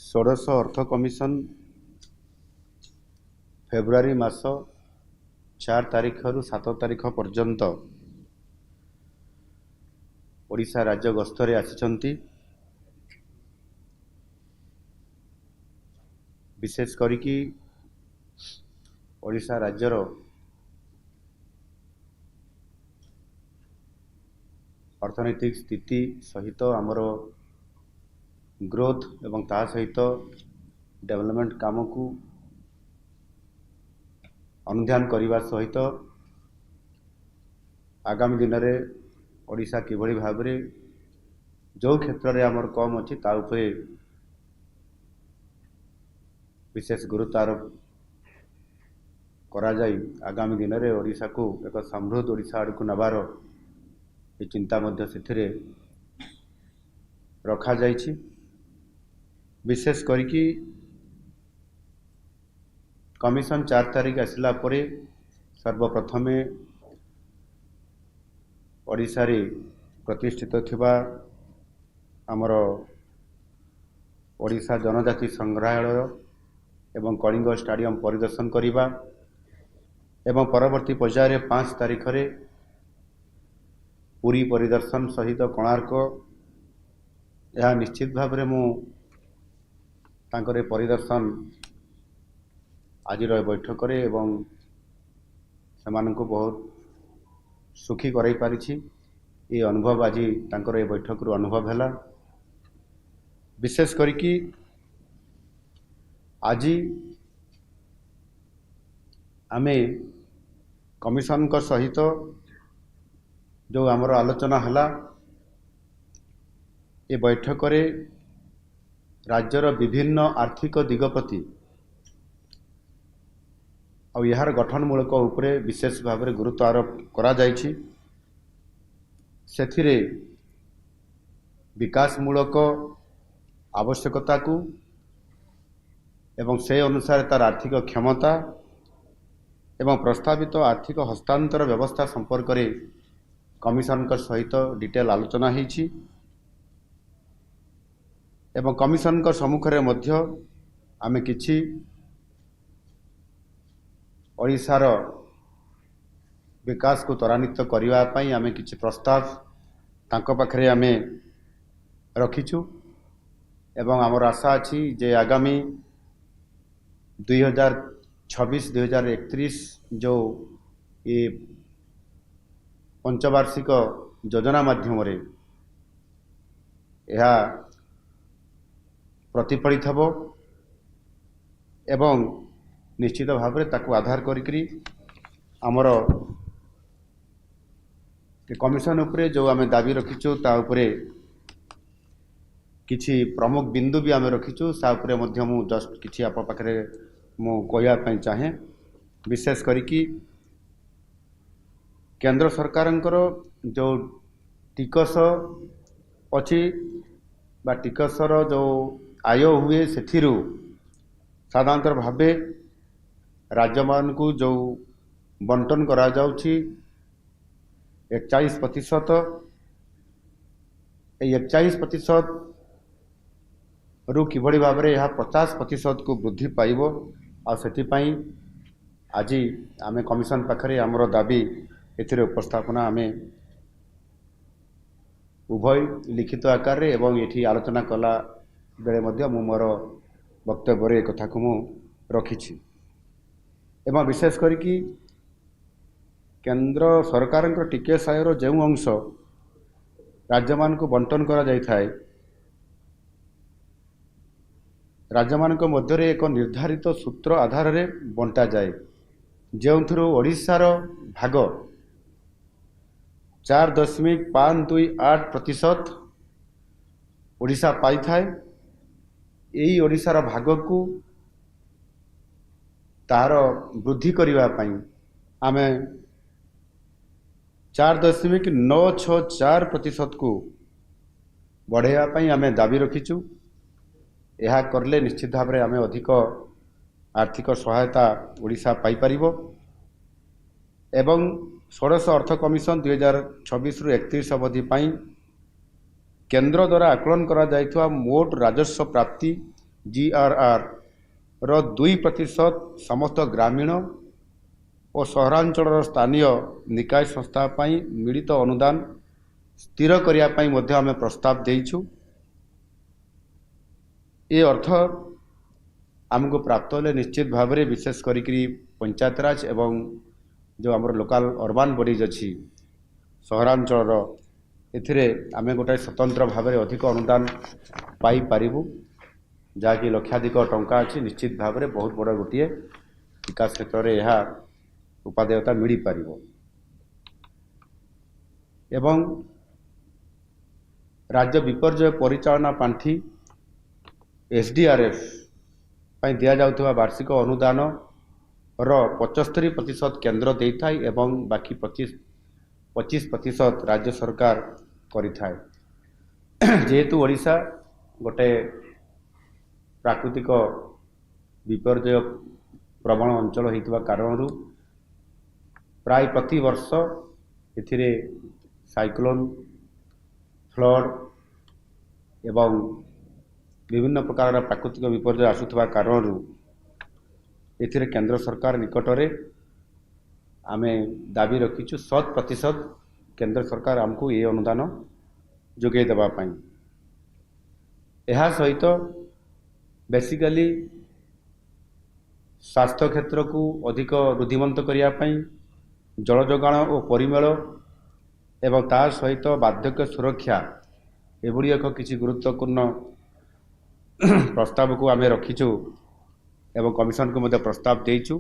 षोडश अर्थ commission February मास 4 तारीख रु 7 तारीख पर्यंत ओडिशा राज्य गस्तरे आसिचंती। विशेष करिकी ओडिशा राज्यर अर्थनैतिक स्थिति सहित आमर ग्रोथ एवं ता सहित डेवलपमेंट काम को अनुध्यान करने सहित आगामी दिन में ओडिशा किभली भाव में जो क्षेत्र में आमर कम अच्छी ता उपरे विशेष गुरुत्व आरोप करा जाई आगामी दिन में ओडिशा को एक समृद्ध ओडिशा आड़ को नबार ये चिंता मध्य से रखा जाइछि। विशेष करिकी कमिशन 4 तारीख आसला परे सर्वप्रथमे ओडिशा रे प्रतिष्ठित थिबा आमर ओडिशा जनजाति संग्रहालय एवं कलिंग स्टेडियम परिदर्शन करिबा एवं परवर्ती पर्याय 5 तारीख रे पुरी परिदर्शन सहित कोणार्क यह निश्चित भाव में मु तांकरे परिदर्शन आज बैठक रे एवं सेमानंको बहुत सुखी कराई पारिछि। ये अनुभव आज तांकर ये बैठक रु अनुभव हैला। विशेष करिकी आज आमे कमिशन को सहित जो आमर आलोचना हला ये बैठक रे राज्यर विभिन्न आर्थिक दिग प्रति और यार गठनमूलक उपरे विशेष भाव में गुरुत्व आरोप करा जाइछि। सेथिरे विकासमूलक आवश्यकता को एवं से अनुसार तार आर्थिक क्षमता एवं प्रस्तावित आर्थिक हस्तांतर व्यवस्था संपर्क में कमिशन का सहित डिटेल आलोचना होइछि एवं कमिशन का सम्मुख रे मध्य आमे किछि ओडिशार विकास को त्वरान्वित करबा पई आमे किछि प्रस्ताव तांको पाखरे आमे रखिछु एवं आमर आशा अछि जे आगामी 2026-2031 जो ये पंचवार्षिक योजना माध्यम रे यह प्रतिफलित हबो एवं निश्चित भाव में ताकू आधार करी आमर कमिशन उपरे जो आमे दाबी रखिचु ता उपरे किछि प्रमुख बिंदु भी आमे रखिचु सा उपरे मध्य मु जस्ट किछि आप पाखरे मु कहया पई चाहे। विशेष करिकी केंद्र सरकारंकर जो टिकस अच्छी बा टिकसर जो आय हुए सेथिरु साधारणतः भावे राज्य मान को जो बंटन करा जाउछि 41%। 41% रु किभली भाव में यह 50% को वृद्धि पाइब आ सेथिपाई आज आमे कमिशन पाखरे आमर दाबी एथिरे उपस्थापना आमे उभय लिखित आकार रे एवं एठी आलोचना कला बेले मध्य मु मोर वक्तव्य रे कथा को मु रखिछि एवं विशेष करिकी केंद्र सरकार टिकेस आयर जो अंश राज्य मान को बंटन करा जाय थाए राज्य मान मध्य एक निर्धारित सूत्र आधार रे बंटा जाए जो ओडिशार भाग 4.528% ओडिशा पाई थाए। यही ओडिशार भाग को तार वृद्धि करबा पई आमे 4.964% को बढ़ाइबा पई आमे दाबी रखिचु। यह करले निश्चित भाव में आमे अधिक आर्थिक सहायता ओडिशा पाई परिबो एवं षोडश अर्थ कमिशन 2026-31 अवधि पाई केंद्र द्वारा आकलन करा जाइथवा मोट राजस्व प्राप्ति GRR ର 2% ସମସ୍ତ ଗ୍ରାମୀଣ ଓ ସହରାଞ୍ଚଳର ସ୍ଥାନୀୟ ନିକାୟ ସଂସ୍ଥା ପାଇଁ ମିଳିତ ଅନୁଦାନ ସ୍ଥିର କରିବା ପାଇଁ ମଧ୍ୟ ଆମେ ପ୍ରସ୍ତାବ ଦେଇଛୁ। ଏ ଅର୍ଥ ଆମକୁ ପ୍ରାପ୍ତ ହେଲେ ନିଶ୍ଚିତ ଭାବରେ ବିଶେଷ କରିକି ପଞ୍ଚାୟତରାଜ ଏବଂ ଯେଉଁ ଆମର ଲୋକାଲ ଅର୍ବାନ୍ ବଡିଜ୍ ଅଛି ସହରାଞ୍ଚଳର ଏଥିରେ ଆମେ ଗୋଟାଏ ସ୍ୱତନ୍ତ୍ର ଭାବରେ ଅଧିକ ଅନୁଦାନ ପାଇପାରିବୁ, ଯାହାକି ଲକ୍ଷାଧିକ ଟଙ୍କା ଅଛି। ନିଶ୍ଚିତ ଭାବରେ ବହୁତ ବଡ଼ ଗୋଟିଏ ବିକାଶ କ୍ଷେତ୍ରରେ ଏହା ଉପାଦେୟତା ମିଳିପାରିବ। ଏବଂ ରାଜ୍ୟ ବିପର୍ଯ୍ୟୟ ପରିଚାଳନା ପାଣ୍ଠି SDRF ପାଇଁ ଦିଆଯାଉଥିବା ବାର୍ଷିକ ଅନୁଦାନର 75% କେନ୍ଦ୍ର ଦେଇଥାଏ ଏବଂ ବାକି 25% ରାଜ୍ୟ ସରକାର କରିଥାଏ। ଯେହେତୁ ଓଡ଼ିଶା ଗୋଟେ ପ୍ରାକୃତିକ ବିପର୍ଯ୍ୟୟ ପ୍ରବଣ ଅଞ୍ଚଳ ହୋଇଥିବା କାରଣରୁ ପ୍ରାୟ ପ୍ରତିବର୍ଷ ଏଥିରେ ସାଇକ୍ଲୋନ୍, ଫ୍ଲଡ୍ ଏବଂ ବିଭିନ୍ନ ପ୍ରକାରର ପ୍ରାକୃତିକ ବିପର୍ଯ୍ୟୟ ଆସୁଥିବା କାରଣରୁ ଏଥିରେ କେନ୍ଦ୍ର ସରକାର ନିକଟରେ ଆମେ ଦାବି ରଖିଛୁ 100% କେନ୍ଦ୍ର ସରକାର ଆମକୁ ଏ ଅନୁଦାନ ଯୋଗାଇ ଦେବା ପାଇଁ। ଏହା ସହିତ ବେସିକାଲି ସ୍ୱାସ୍ଥ୍ୟ କ୍ଷେତ୍ରକୁ ଅଧିକ ବୃଦ୍ଧିମନ୍ତ କରିବା ପାଇଁ ଜଳ ଯୋଗାଣ ଓ ପରିମଳ ଏବଂ ତା ସହିତ ବାର୍ଦ୍ଧକ୍ୟ ସୁରକ୍ଷା ଏଭଳି ଏକ କିଛି ଗୁରୁତ୍ୱପୂର୍ଣ୍ଣ ପ୍ରସ୍ତାବକୁ ଆମେ ରଖିଛୁ ଏବଂ କମିଶନକୁ ମଧ୍ୟ ପ୍ରସ୍ତାବ ଦେଇଛୁ।